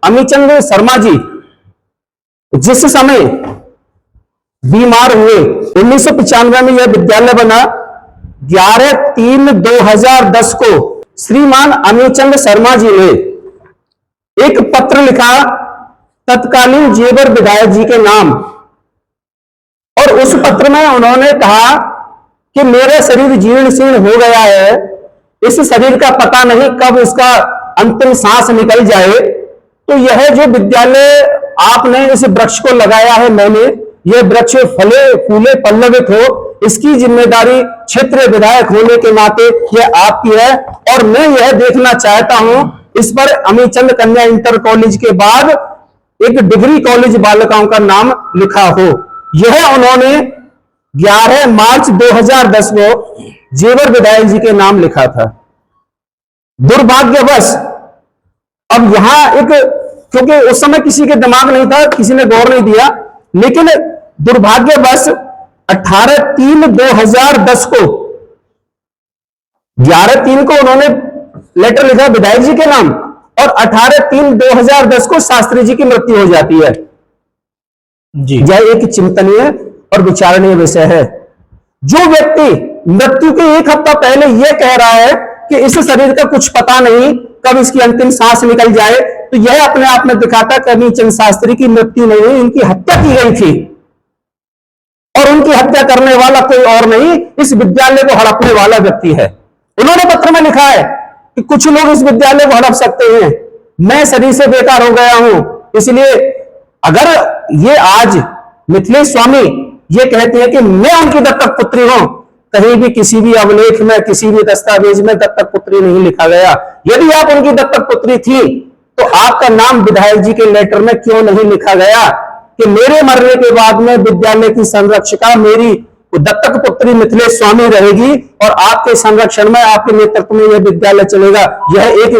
अमीचंद शर्मा जी जिस समय बीमार हुए 1995 में यह विद्यालय बना। 11/3/2010 को श्रीमान अमीचंद शर्मा जी ने एक पत्र लिखा तत्कालीन जेवर विधायक जी के नाम, और उस पत्र में उन्होंने कहा कि मेरा शरीर जीर्ण शीर्ण हो गया है, इस शरीर का पता नहीं कब इसका अंतिम सांस निकल जाए, तो यह जो विद्यालय आपने इस वृक्ष को लगाया है, मैंने यह वृक्ष फले फूले पल्लवित हो, इसकी जिम्मेदारी क्षेत्रीय विधायक होने के नाते यह आपकी है, और मैं यह देखना चाहता हूं इस पर अमीचंद कन्या इंटर कॉलेज के बाद एक डिग्री कॉलेज बालिकाओं का नाम लिखा हो। यह उन्होंने 11 मार्च 2010 को जेवर विधायक जी के नाम लिखा था। दुर्भाग्यवश अब यहां एक, क्योंकि उस समय किसी के दिमाग नहीं था, किसी ने गौर नहीं दिया, लेकिन दुर्भाग्यवश 18/3/2010 को 11/3 को उन्होंने लेटर लिखा विधायक जी के नाम, और 18/3/2010 को शास्त्री जी की मृत्यु हो जाती है जी। यह एक चिंतनीय और विचारणीय विषय है। जो व्यक्ति मृत्यु के एक हफ्ता पहले यह कह रहा है कि इस शरीर का कुछ पता नहीं कब इसकी अंतिम सांस निकल जाए, तो यह अपने आप में दिखाता है कि अमीचंद शास्त्री की मृत्यु नहीं हुई, इनकी हत्या की गई थी, और उनकी हत्या करने वाला कोई और नहीं, इस विद्यालय को हड़पने वाला व्यक्ति है। उन्होंने पत्र में लिखा है कि कुछ लोग इस विद्यालय को हड़प सकते हैं, मैं शरीर से बेकार हो गया हूं, इसलिए अगर ये आज मिथिलेश स्वामी ये कहते हैं कि मैं उनकी दत्तक पुत्री हूं, कहीं भी किसी भी अभिलेख में किसी भी दस्तावेज में दत्तक पुत्री नहीं लिखा गया। यदि आप उनकी दत्तक पुत्री थी तो आपका नाम विधायक जी के लेटर में क्यों नहीं लिखा गया कि मेरे मरने के बाद में विद्यालय की संरक्षिका मेरी दत्तक पुत्री मिथिलेश स्वामी रहेगी, और आपके संरक्षण में आपके नेतृत्व में यह विद्यालय चलेगा। यह एक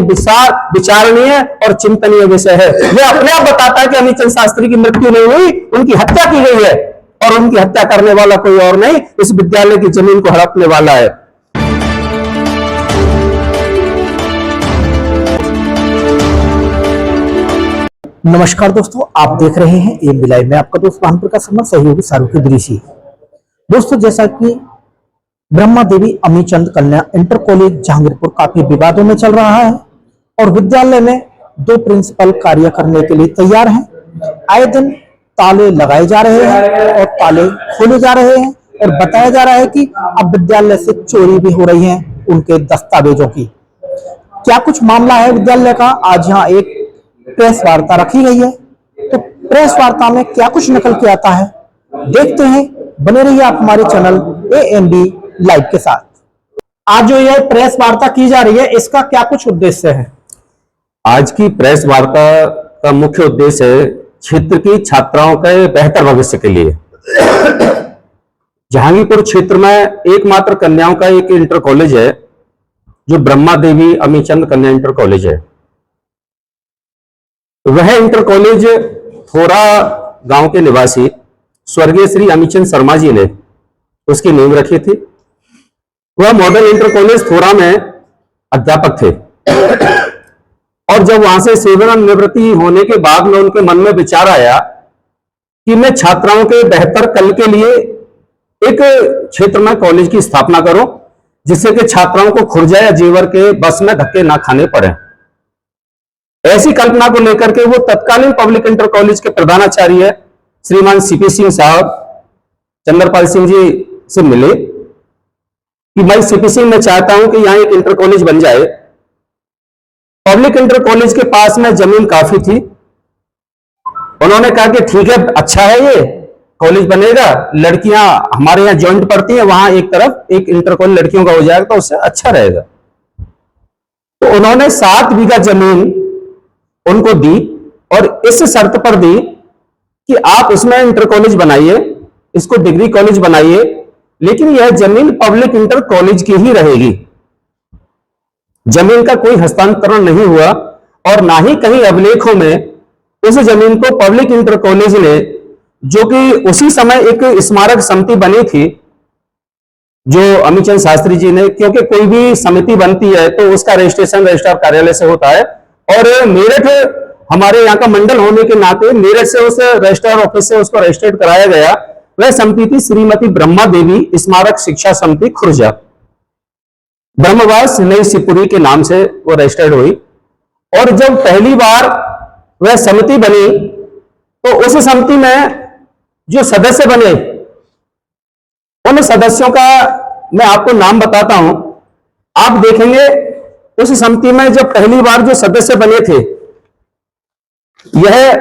विचारणीय और चिंतनीय विषय है। यह अपने आप बताता है कि अमीचंद शास्त्री की मृत्यु नहीं हुई, उनकी हत्या की गई है, और उनकी हत्या करने वाला कोई और नहीं, इस विद्यालय की जमीन को हड़पने वाला है। नमस्कार दोस्तों, आप देख रहे हैं एम बी लाइव में आपका दोस्त भानुप्र का शर्मा, सहयोगी शाहरुखी दृषि। दोस्तों, जैसा कि ब्रह्मा देवी अमीचंद कन्या इंटर कॉलेज जहांगीरपुर काफी विवादों में चल रहा है, और विद्यालय में 2 प्रिंसिपल कार्य करने के लिए तैयार हैं। आए दिन ताले लगाए जा रहे हैं और ताले खोले जा रहे हैं, और बताया जा रहा है कि अब विद्यालय से चोरी भी हो रही है उनके दस्तावेजों की। क्या कुछ मामला है विद्यालय का, आज यहाँ एक प्रेस वार्ता रखी गई है, तो प्रेस वार्ता में क्या कुछ निकल के आता है देखते हैं। बने रहिए आप हमारे चैनल AMB लाइव के साथ। आज जो यह प्रेस वार्ता की जा रही है, इसका क्या कुछ उद्देश्य है? आज की प्रेस वार्ता का मुख्य उद्देश्य है क्षेत्र की छात्राओं के बेहतर भविष्य के लिए। जहांगीरपुर क्षेत्र में एकमात्र कन्याओं का एक इंटर कॉलेज है जो ब्रह्मा देवी अमीचंद कन्या इंटर कॉलेज है। वह इंटर कॉलेज थोड़ा गांव के निवासी स्वर्गीय श्री अमीचंद शर्मा जी ने उसकी नींव रखी थी। वह मॉडल इंटर कॉलेज थोड़ा में अध्यापक थे, और जब वहां से सेवानिवृत्ति होने के बाद में उनके मन में विचार आया कि मैं छात्राओं के बेहतर कल के लिए एक क्षेत्र में कॉलेज की स्थापना करूं, जिससे कि छात्राओं को खुर्जा या जेवर के बस में धक्के ना खाने पड़े। ऐसी कल्पना को लेकर के वो तत्कालीन पब्लिक इंटर कॉलेज के प्रधानाचार्य श्रीमान CP सिंह साहब चंद्रपाल सिंह जी से मिले कि मैं CP सिंह मैं चाहता हूं कि यहां एक इंटर कॉलेज बन जाए। पब्लिक इंटर कॉलेज के पास में जमीन काफी थी। उन्होंने कहा कि ठीक है, अच्छा है, ये कॉलेज बनेगा, लड़कियां हमारे यहाँ ज्वाइंट पढ़ती हैं, वहां एक तरफ एक इंटर कॉलेज लड़कियों का हो जाएगा तो उससे अच्छा रहेगा। तो उन्होंने 7 बीघा जमीन उनको दी, और इस शर्त पर दी कि आप इसमें इंटर कॉलेज बनाइए, इसको डिग्री कॉलेज बनाइए, लेकिन यह जमीन पब्लिक इंटर कॉलेज की ही रहेगी। जमीन का कोई हस्तांतरण नहीं हुआ, और ना ही कहीं अभिलेखों में उस जमीन को पब्लिक इंटर कॉलेज ने, जो कि उसी समय एक स्मारक समिति बनी थी जो अमीचंद शास्त्री जी ने, क्योंकि कोई भी समिति बनती है तो उसका रजिस्ट्रेशन रजिस्ट्रार कार्यालय से होता है, और मेरठ हमारे यहाँ का मंडल होने के नाते मेरठ से उस रजिस्ट्रार ऑफिस से उसको रजिस्टर्ड कराया गया। वह समिति थी श्रीमती ब्रह्मा देवी स्मारक शिक्षा समिति खुर्जा, ब्रह्मवास नई शिवपुरी के नाम से वो रजिस्टर्ड हुई। और जब पहली बार वह समिति बनी तो उस समिति में जो सदस्य बने उन सदस्यों का मैं आपको नाम बताता हूं। आप देखेंगे उस समिति में जब पहली बार जो सदस्य बने थे, यह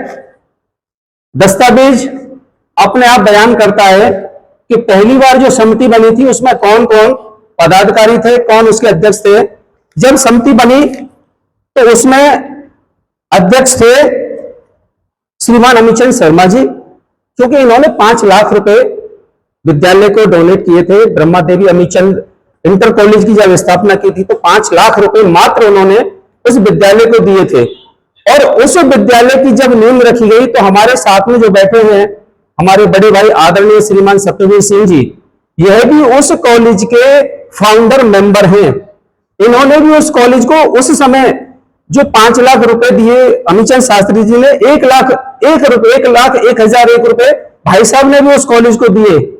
दस्तावेज अपने आप बयान करता है कि पहली बार जो समिति बनी थी उसमें कौन कौन पदाधिकारी थे, कौन उसके अध्यक्ष थे। जब समिति बनी तो उसमें अध्यक्ष थे श्रीमान अमीचंद शर्मा जी, क्योंकि इन्होंने 5 लाख रुपए विद्यालय को डोनेट किए थे। ब्रह्मा देवी अमीचंद इंटर कॉलेज की जब स्थापना की थी तो 5 लाख रुपए मात्र उन्होंने उस विद्यालय को दिए थे। और उस विद्यालय की जब नींव रखी गई तो हमारे साथ में जो बैठे हैं हमारे बड़े भाई आदरणीय श्रीमान सत्यवीर सिंह जी, यह भी उस कॉलेज के फाउंडर मेंबर हैं। इन्होंने भी उस कॉलेज को उस समय जो 5 लाख रुपए दिए अमीचंद शास्त्री जी ने 1,01,01 रुपए भाई साहब ने भी उस कॉलेज को दिए।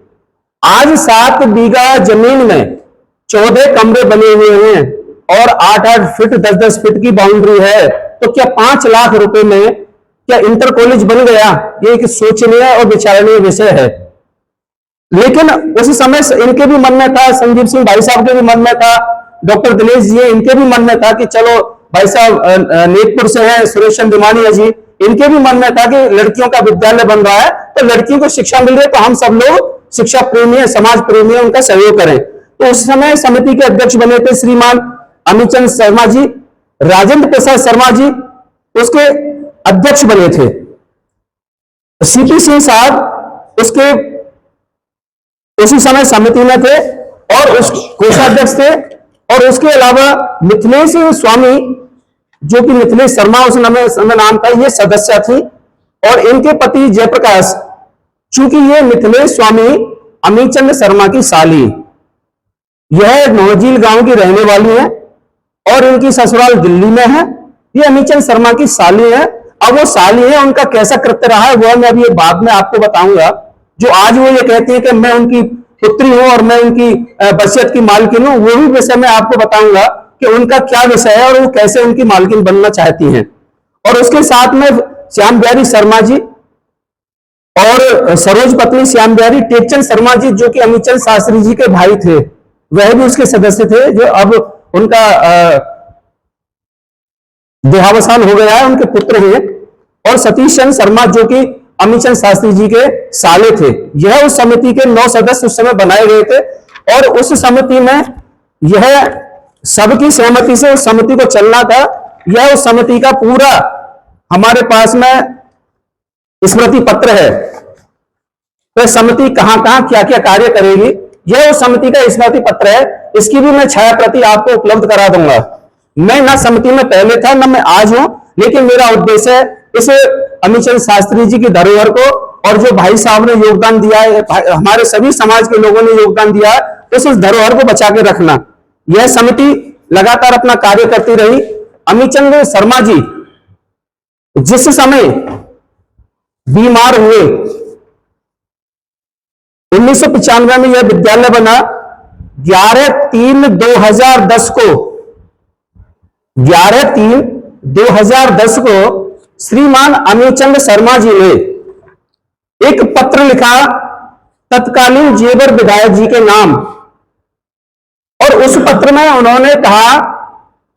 आज 7 बीघा जमीन में 14 कमरे बने हुए हैं और 8-8 फीट 10-10 फीट की बाउंड्री है। तो क्या 5 लाख रुपए में क्या इंटर कॉलेज बन गया? ये एक सोचनीय और विचारणीय विषय है। लेकिन उस समय इनके भी मन में था, संजीव सिंह भाई साहब के भी मन में था, डॉक्टर दिनेश जी इनके भी मन में था कि चलो भाई साहब नेतपुर से हैं सुरेश चंद्र मानिया जी, इनके भी मन में था कि लड़कियों का विद्यालय बन रहा है तो लड़कियों को शिक्षा मिल रही है तो हम सब लोग शिक्षा प्रेमी है, समाज प्रेमी है, उनका सहयोग करें। तो उस समय समिति के अध्यक्ष बने थे श्रीमान अमीचंद शर्मा जी। राजेंद्र प्रसाद शर्मा जी उसके अध्यक्ष बने थे। सीपी सिंह साहब उसके उसी समय समिति में थे और उस कोषाध्यक्ष थे। और उसके अलावा मिथिलेश स्वामी, जो कि मिथिलेश शर्मा उस समय नाम था, ये सदस्य थी। और इनके पति जयप्रकाश, चूंकि ये मिथिलेश स्वामी अमीचंद शर्मा की साली, यह नौजील गांव की रहने वाली है और इनकी ससुराल दिल्ली में है। ये अमीचंद शर्मा की साली है। अब वो साली है, उनका कैसा कृत्य रहा है वह मैं अभी बाद में आपको बताऊंगा। जो आज वो ये कहती है कि मैं उनकी पुत्री हूं और मैं उनकी बसियत की मालकिन हूं, वो भी विषय मैं आपको बताऊंगा कि उनका क्या विषय है और वो कैसे उनकी मालकिन बनना चाहती हैं। और उसके साथ में श्याम बिहारी शर्मा जी और सरोज पत्नी श्याम बिहारी टेकचंद शर्मा जी, जो कि अमीचंद शास्त्री जी के भाई थे, वह भी उसके सदस्य थे। जो अब उनका देहावसान हो गया है, उनके पुत्र हैं। और सतीश चंद्र शर्मा, जो कि अमीचंद शास्त्री जी के साले थे। यह उस समिति के 9 सदस्य उस समय बनाए गए थे। और उस समिति में यह सबकी सहमति से उस समिति को चलना था। यह उस समिति का पूरा हमारे पास में स्मृति पत्र है। तो समिति कहां कहां क्या क्या कार्य करेगी, यह उस समिति का स्मृति पत्र है। इसकी भी मैं छाया प्रति आपको उपलब्ध करा दूंगा। मैं ना समिति में पहले था ना मैं आज हूं, लेकिन मेरा उद्देश्य है इस अमीचंद शास्त्री जी की धरोहर को और जो भाई साहब ने योगदान दिया है, हमारे सभी समाज के लोगों ने योगदान दिया है, इस धरोहर को बचा के रखना। यह समिति लगातार अपना कार्य करती रही। अमीचंद शर्मा जी जिस समय बीमार हुए 1995 में यह विद्यालय बना। 11/3/2010 को 11/3/2010 को श्रीमान अमीचंद शर्मा जी ने एक पत्र लिखा तत्कालीन जेवर विधायक जी के नाम। और उस पत्र में उन्होंने कहा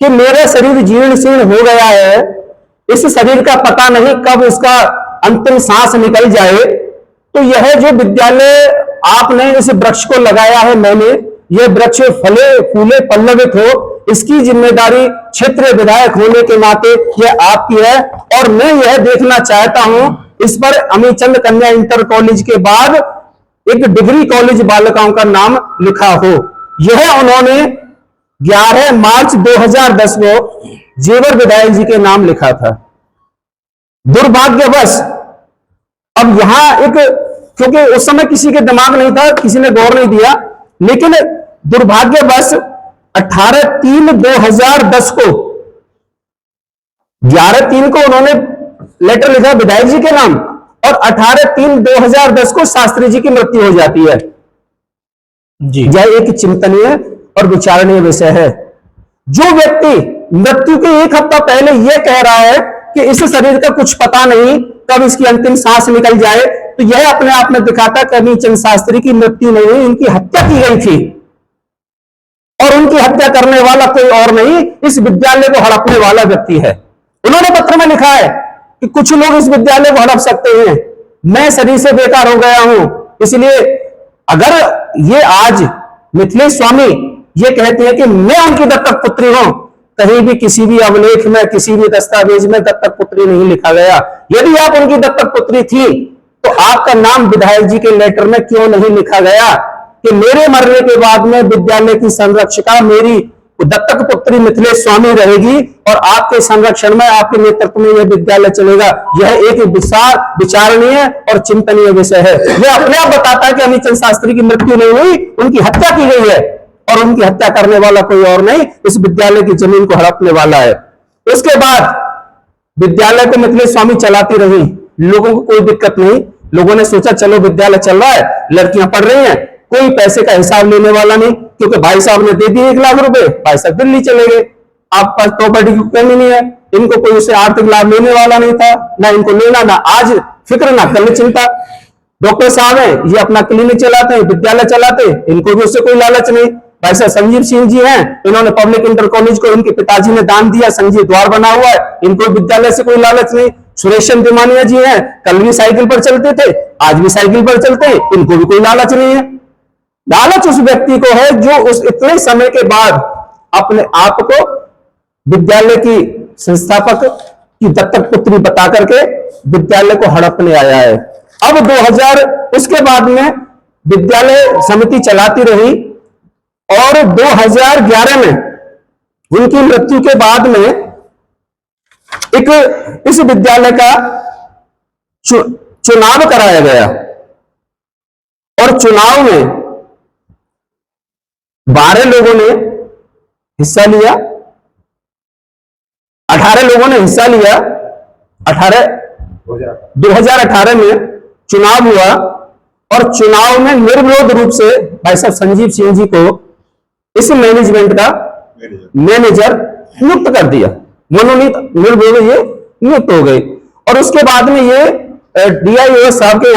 कि मेरा शरीर जीर्ण शीर्ण हो गया है, इस शरीर का पता नहीं कब इसका अंतिम सांस निकल जाए। तो यह जो विद्यालय आपने इस वृक्ष को लगाया है, मैंने यह वृक्ष फले फूले पल्लवित हो, इसकी जिम्मेदारी क्षेत्रीय विधायक होने के नाते यह आपकी है। और मैं यह देखना चाहता हूं इस पर अमीचंद कन्या इंटर कॉलेज के बाद एक डिग्री कॉलेज बालिकाओं का नाम लिखा हो। यह उन्होंने 11 मार्च 2010 को जेवर विधायक जी के नाम लिखा था। दुर्भाग्यवश अब यहां एक, क्योंकि उस समय किसी के दिमाग नहीं था, किसी ने गौर नहीं दिया, लेकिन दुर्भाग्यवश 18/3/2010 को 11/3 को उन्होंने लेटर लिखा विधायक जी के नाम और 18/3/2010 को शास्त्री जी की मृत्यु हो जाती है। जी यह एक चिंतनीय और विचारणीय विषय है। जो व्यक्ति मृत्यु के एक हफ्ता पहले यह कह रहा है कि इस शरीर का कुछ पता नहीं कब इसकी अंतिम सांस निकल जाए, तो यह अपने आप में दिखाता कि अमीचंद शास्त्री की मृत्यु नहीं हुई, इनकी हत्या की गई थी और उनकी हत्या करने वाला कोई और नहीं, इस विद्यालय को हड़पने वाला व्यक्ति है। उन्होंने पत्र में लिखा है कि कुछ लोग इस विद्यालय को हड़प सकते हैं, मैं शरीर से बेकार हो गया हूं, इसलिए अगर ये आज मिथिलेश स्वामी ये कहते हैं कि मैं उनकी दत्तक पुत्री हूं, कहीं भी किसी भी अभिलेख में किसी भी दस्तावेज में दत्तक पुत्री नहीं लिखा गया। यदि आप उनकी दत्तक पुत्री थी तो आपका नाम विधायक जी के लेटर में क्यों नहीं लिखा गया कि मेरे मरने के बाद में विद्यालय की संरक्षिका मेरी दत्तक पुत्री मिथिलेश स्वामी रहेगी और आपके संरक्षण में आपके नेतृत्व में यह विद्यालय चलेगा। यह एक विचारणीय और चिंतनीय विषय है। यह अपने आप बताता है कि अमीचंद शास्त्री की मृत्यु नहीं हुई, उनकी हत्या की गई है और उनकी हत्या करने वाला कोई और नहीं, इस विद्यालय की जमीन को हड़पने वाला है। उसके बाद विद्यालय को मिथिलेश स्वामी चलाती रही, लोगों को कोई दिक्कत नहीं, लोगों ने सोचा चलो विद्यालय चल रहा है, लड़कियां पढ़ रही हैं, कोई पैसे का हिसाब लेने वाला नहीं, क्योंकि भाई साहब ने दे दिए 1 लाख रुपए, भाई साहब दिल्ली चले गए, आप पास प्रॉपर्टी की कमी नहीं है, इनको कोई उससे आर्थिक लाभ लेने वाला नहीं था, ना इनको लेना, ना आज फिक्र ना कल चिंता। डॉक्टर साहब है, ये अपना क्लिनिक चलाते हैं, विद्यालय चलाते हैं, इनको भी उससे कोई लालच नहीं। भाई साहब संजीव सिंह जी हैं, इन्होंने पब्लिक इंटर कॉलेज को इनके पिताजी ने दान दिया, संजीव द्वार बना हुआ है, इनको विद्यालय से कोई लालच नहीं। सुरेश चंद तिमानिया जी हैं, कल भी साइकिल पर चलते थे, आज भी साइकिल पर चलते हैं, इनको भी कोई लालच नहीं है। लालच उस व्यक्ति को है जो उस इतने समय के बाद अपने आप को विद्यालय की संस्थापक की दत्तक पुत्री बता करके विद्यालय को हड़पने आया है। अब 2000 उसके बाद में विद्यालय समिति चलाती रही और 2011 में उनकी मृत्यु के बाद में एक इस विद्यालय का चुनाव कराया गया और चुनाव में 12 लोगों ने हिस्सा लिया, 18 लोगों ने हिस्सा लिया। 2018 में चुनाव हुआ और चुनाव में निर्विरोध रूप से भाई साहब संजीव सिंह जी को इस मैनेजमेंट का मैनेजर नियुक्त कर दिया, मनोनीत निर्विरोध ये नियुक्त हो गए। और उसके बाद में ये DIO साहब के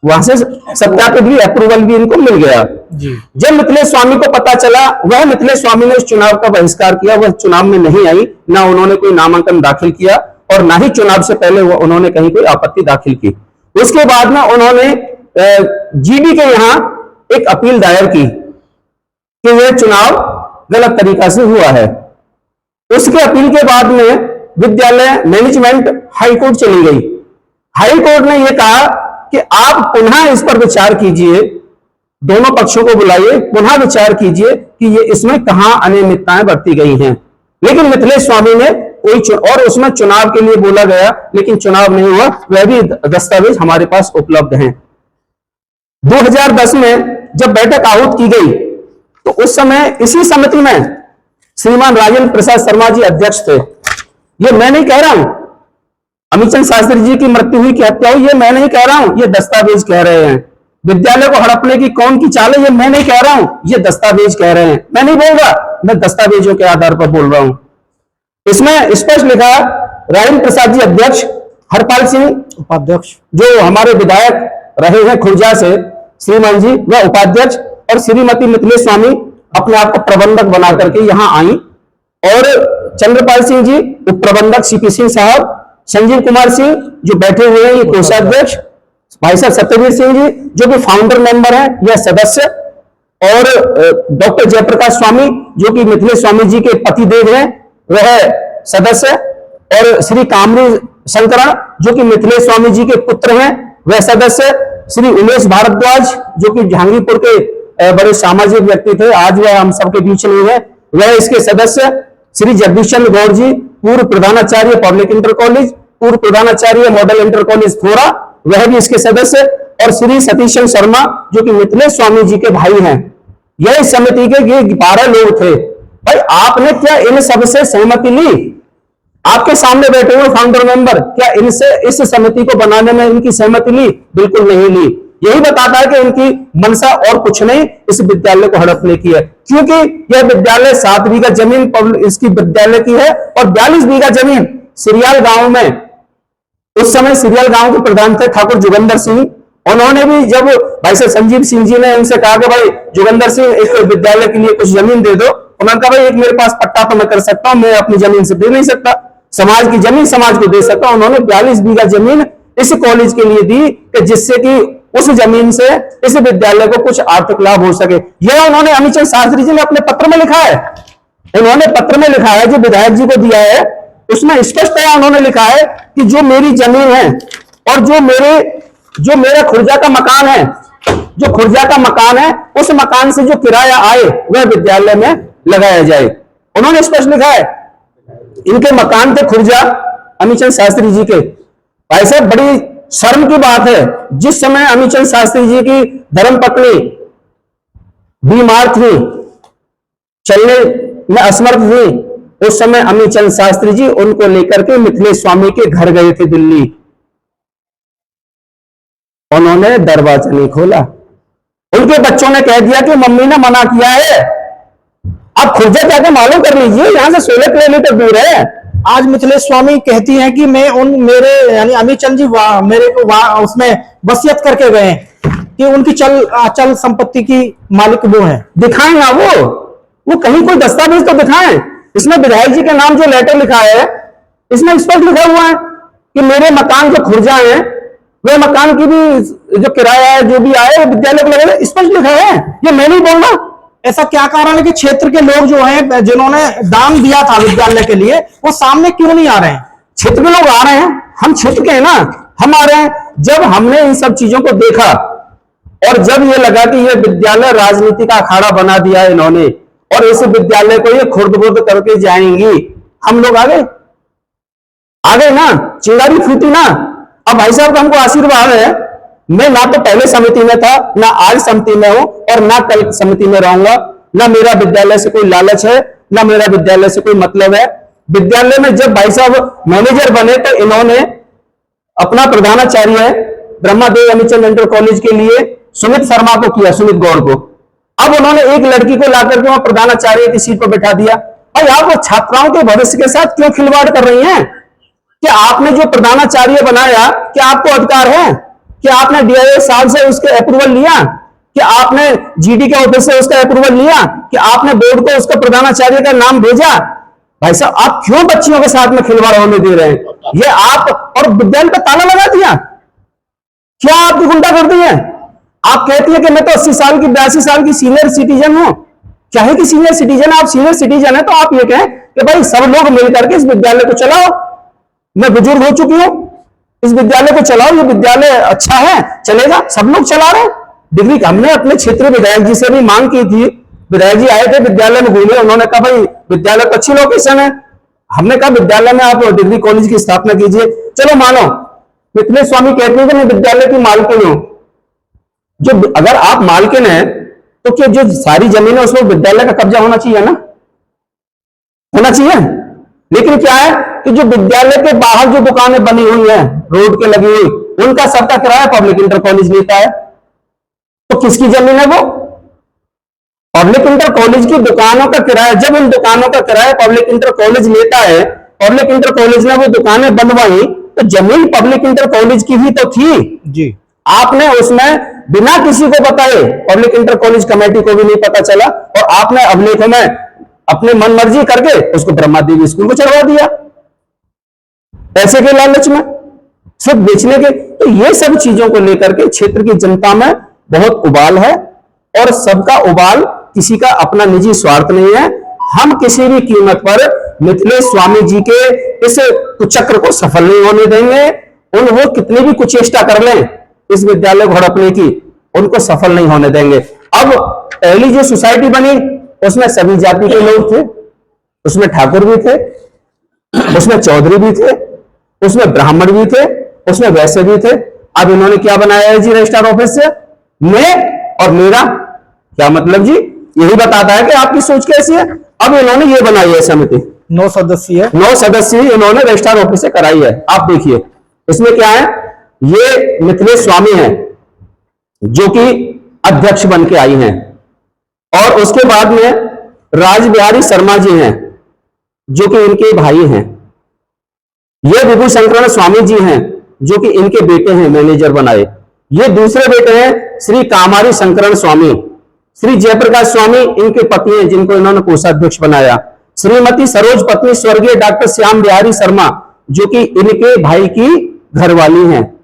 वहां से सत्यापित भी अप्रूवल भी इनको मिल गया जी। जब मिथिलेश स्वामी को पता चला, वह मिथिलेश स्वामी ने इस चुनाव का बहिष्कार किया, वह चुनाव में नहीं आई, ना उन्होंने कोई नामांकन दाखिल किया और ना ही चुनाव से पहले उन्होंने कहीं कोई आपत्ति दाखिल की। उसके बाद में उन्होंने GD के यहां एक अपील दायर की कि यह चुनाव गलत तरीका से हुआ है। उसके अपील के बाद में विद्यालय मैनेजमेंट हाई कोर्ट चली गई। हाई कोर्ट ने यह कहा कि आप पुनः इस पर विचार कीजिए, दोनों पक्षों को बुलाइए, पुनः विचार कीजिए कि ये इसमें कहां अनियमितताएं बरती गई हैं। लेकिन मिथिलेश स्वामी ने कोई और उसमें चुनाव के लिए बोला गया, लेकिन चुनाव नहीं हुआ, वह भी दस्तावेज हमारे पास उपलब्ध हैं। 2010 में जब बैठक आहूत की गई तो उस समय इसी समिति में श्रीमान राजेंद्र प्रसाद शर्मा जी अध्यक्ष थे। ये मैं नहीं कह रहा हूं अमीचंद शास्त्री जी की मृत्यु हुई, की हत्या हुई, ये मैं नहीं कह रहा हूं, ये दस्तावेज कह रहे हैं। विद्यालय को हड़पने की कौन की चाल है, ये मैं नहीं कह रहा हूं, ये दस्तावेज कह रहे हैं। मैं नहीं बोल रहा, मैं दस्तावेजों के आधार पर बोल रहा हूं। इसमें स्पष्ट लिखा राजेंद्र प्रसाद जी अध्यक्ष, हरपाल सिंह उपाध्यक्ष जो हमारे विधायक रहे हैं खुर्जा से, श्रीमान जी वह उपाध्यक्ष, और श्रीमती मिथिलेश स्वामी अपने आप को प्रबंधक बना करके यहां आई, और चंद्रपाल सिंह जी उप प्रबंधक, CP सिंह साहब, संजीव कुमार सिंह जो बैठे हुए हैं ये कोषाध्यक्ष, भाई साहब सत्यवीर सिंह जी जो कि फाउंडर मेंबर हैं यह सदस्य, और डॉक्टर जयप्रकाश स्वामी जो कि मिथिलेश स्वामी जी के पतिदेव हैं वह सदस्य, और श्री कामरू शंकरण जो कि मिथिलेश स्वामी जी के पुत्र हैं वह सदस्य, श्री उमेश भारद्वाज जो कि जहांगीरपुर के बड़े सामाजिक व्यक्ति थे, आज वह हम सबके बीच नहीं है, वह इसके सदस्य, श्री जगदीश चंद्र गौर जी पूर्व प्रधानाचार्य पब्लिक इंटर कॉलेज, पूर्व प्रधानाचार्य मॉडल इंटर कॉलेज थोड़ा, वह भी इसके सदस्य, और श्री सतीश चंद्र शर्मा जो कि मिथिलेश स्वामी जी के भाई हैं। यह समिति के ये 12 लोग थे। भाई आपने क्या इन सबसे सहमति ली? आपके सामने बैठे हुए फाउंडर मेंबर, क्या इनसे इस समिति को बनाने में इनकी सहमति ली? बिल्कुल नहीं ली। यही बताता है कि इनकी मंशा और कुछ नहीं, इस विद्यालय को हड़पने की है, क्योंकि यह विद्यालय 7 बीघा जमीन इसकी विद्यालय की है और 42 बीघा जमीन सिरियाल गांव में, उस समय सिरियाल गांव के प्रधान थे ठाकुर जोगिंदर सिंह। उन्होंने भी जब भाई साहब संजीव सिंह जी ने उनसे कहा कि भाई जोगिंदर सिंह एक विद्यालय के लिए कुछ जमीन दे दो, उन्होंने कहा भाई एक मेरे पास पट्टा तो मैं कर सकता हूं, मैं अपनी जमीन से दे नहीं सकता, समाज की जमीन समाज को दे सकता हूं। उन्होंने 42 बीघा जमीन इस कॉलेज के लिए दी कि जिससे कि उस जमीन से इस विद्यालय को कुछ आर्थिक लाभ हो सके। यह उन्होंने अमीचंद शास्त्री जी ने अपने पत्र में लिखा है। उन्होंने पत्र में लिखा है जो विधायक जी को दिया है, उसमें स्पष्टतया उन्होंने लिखा है कि जो मेरी जमीन है और जो मेरा खुर्जा का मकान है, जो खुर्जा का मकान है, उस मकान से जो किराया आए वह विद्यालय में लगाया जाए। उन्होंने स्पष्ट लिखा है। इनके मकान थे खुर्जा अमीचंद शास्त्री जी के। भाई साहब बड़ी शर्म की बात है, जिस समय अमीचंद शास्त्री जी की धर्मपत्नी बीमार थी, चलने में असमर्थ थी, उस समय अमीचंद शास्त्री जी उनको लेकर के मिथिलेश स्वामी के घर गए थे दिल्ली। उन्होंने दरवाजा नहीं खोला। उनके बच्चों ने कह दिया कि मम्मी ने मना किया है। आप खुर्जा जाके मालूम कर लीजिए, यहां से 16 किलोमीटर दूर है। आज मिथिलेश स्वामी कहती हैं कि मैं मेरे यानी अमीचंद जी मेरे को उसमें वसीयत करके गए कि उनकी चल संपत्ति की मालिक वो है। दिखाएं ना वो कहीं कोई दस्तावेज तो दिखाएं। इसमें विधायक जी के नाम जो लेटर लिखा है, इसमें स्पष्ट लिखा हुआ है कि मेरे मकान जो खुर्जा है वह मकान की भी जो किराया है जो भी आए विद्यालय को लगेगा, स्पष्ट लिखा है। ये मैं नहीं बोल रहा। ऐसा क्या कारण है कि क्षेत्र के लोग जो हैं जिन्होंने दान दिया था विद्यालय के लिए, वो सामने क्यों नहीं आ रहे हैं? क्षेत्र के लोग आ रहे हैं, हम क्षेत्र के हैं ना, हम आ रहे हैं। जब हमने इन सब चीजों को देखा और जब ये लगा कि ये विद्यालय राजनीति का अखाड़ा बना दिया है इन्होंने और इस विद्यालय को ये खुर्द-बुर्द करके जाएंगी, हम लोग आ गए ना, चिंगारी फूटी ना। अब भाई साहब का हमको आशीर्वाद है, मैं ना तो पहले समिति में था, ना आज समिति में हूं और ना कल समिति में रहूंगा। ना मेरा विद्यालय से कोई लालच है, ना मेरा विद्यालय से कोई मतलब है। विद्यालय में जब भाई साहब मैनेजर बने तो इन्होंने अपना प्रधानाचार्य ब्रह्मादेव अमीचंद इंटर कॉलेज के लिए सुमित शर्मा को किया, सुमित गौड़ को। अब उन्होंने एक लड़की को लाकर के वहां प्रधानाचार्य की सीट पर बैठा दिया। भाई आप वो छात्राओं के भविष्य के साथ क्यों खिलवाड़ कर रही हैं? कि आपने जो प्रधानाचार्य बनाया, क्या आपको अधिकार है? कि आपने डीआईओ साहब से उसके अप्रूवल लिया? कि आपने जीडी के ऑफिस से उसका अप्रूवल लिया? कि आपने बोर्ड को उसका प्रधानाचार्य का नाम भेजा? भाई साहब आप क्यों बच्चियों के साथ में खिलवाड़ होने दे रहे हैं? ये आप और विद्यालय पर ताला लगा दिया। क्या आपकी गुंडागर्दी है? आप कहती है कि मैं तो 80 साल की 82 साल की सीनियर सिटीजन हूं। क्या है कि सीनियर सिटीजन? आप सीनियर सिटीजन है तो आप ये कहें कि भाई सब लोग मिलकर के इस विद्यालय को चलाओ। मैं बुजुर्ग हो चुकी हूं, इस विद्यालय को चलाओ, ये विद्यालय अच्छा है, चलेगा, सब लोग चला रहे हैं। डिग्री हमने अपने क्षेत्र विधायक जी से भी मांग की थी। विधायक जी आए थे विद्यालय में घूमे, उन्होंने कहा भाई विद्यालय तो अच्छी लोकेशन है। हमने कहा विद्यालय में आप डिग्री कॉलेज की स्थापना कीजिए। चलो मानो, मिथिलेश स्वामी कहते हैं कि मैं विद्यालय की मालकिन हूं। जो अगर आप मालकिन है तो क्या जो सारी जमीन है उसमें विद्यालय का कब्जा होना चाहिए ना, होना चाहिए। लेकिन क्या है कि जो विद्यालय के बाहर जो दुकानें बनी हुई हैं, रोड के लगी हुई, उनका सबका किराया पब्लिक इंटर कॉलेज लेता है। तो किसकी जमीन है वो? पब्लिक इंटर कॉलेज की दुकानों का किराया। जब उन दुकानों का किराया पब्लिक इंटर कॉलेज लेता है, पब्लिक इंटर कॉलेज ने वो दुकानें बनवाई, तो जमीन पब्लिक इंटर कॉलेज की ही तो थी जी। आपने उसमें बिना किसी को बताए, पब्लिक इंटर कॉलेज कमेटी को भी नहीं पता चला, और आपने अभिलेखों में अपने मन मर्जी करके उसको ब्रह्मा देवी स्कूल को चढ़वा दिया पैसे के लालच में, सिर्फ बेचने के। तो ये सब चीजों को लेकर के क्षेत्र की जनता में बहुत उबाल है, और सबका उबाल किसी का अपना निजी स्वार्थ नहीं है। हम किसी भी कीमत पर मिथिलेश स्वामी जी के इस कुचक्र को सफल नहीं होने देंगे। वो कितनी भी कुचेष्टा कर लें इस विद्यालय को हड़पने की, उनको सफल नहीं होने देंगे। अब पहली जो सोसाइटी बनी उसमें सभी जाति के लोग थे, उसमें ठाकुर भी थे, उसमें चौधरी भी थे, उसमें ब्राह्मण भी थे, उसमें वैश्य भी थे। अब इन्होंने क्या बनाया है जी रजिस्ट्रार ऑफिस से? मैं और मेरा। क्या मतलब जी? यही बताता है कि आपकी सोच कैसी है। अब इन्होंने ये बनाई है समिति। 9 सदस्यीय 9 सदस्यीय इन्होंने रजिस्ट्रार ऑफिस से कराई है। आप देखिए इसमें क्या है, ये मिथिलेश स्वामी हैं जो कि अध्यक्ष बन के आई हैं, और उसके बाद में राज बिहारी शर्मा जी हैं जो कि इनके भाई हैं। ये विभू शंकरण स्वामी जी हैं जो कि इनके बेटे हैं, मैनेजर बनाए। ये दूसरे बेटे हैं श्री कामारी शंकरण स्वामी। श्री जयप्रकाश स्वामी इनके पति हैं जिनको इन्होंने कोषाध्यक्ष बनाया। श्रीमती सरोज पत्नी स्वर्गीय डॉक्टर श्याम बिहारी शर्मा जो कि इनके भाई की घरवाली हैं।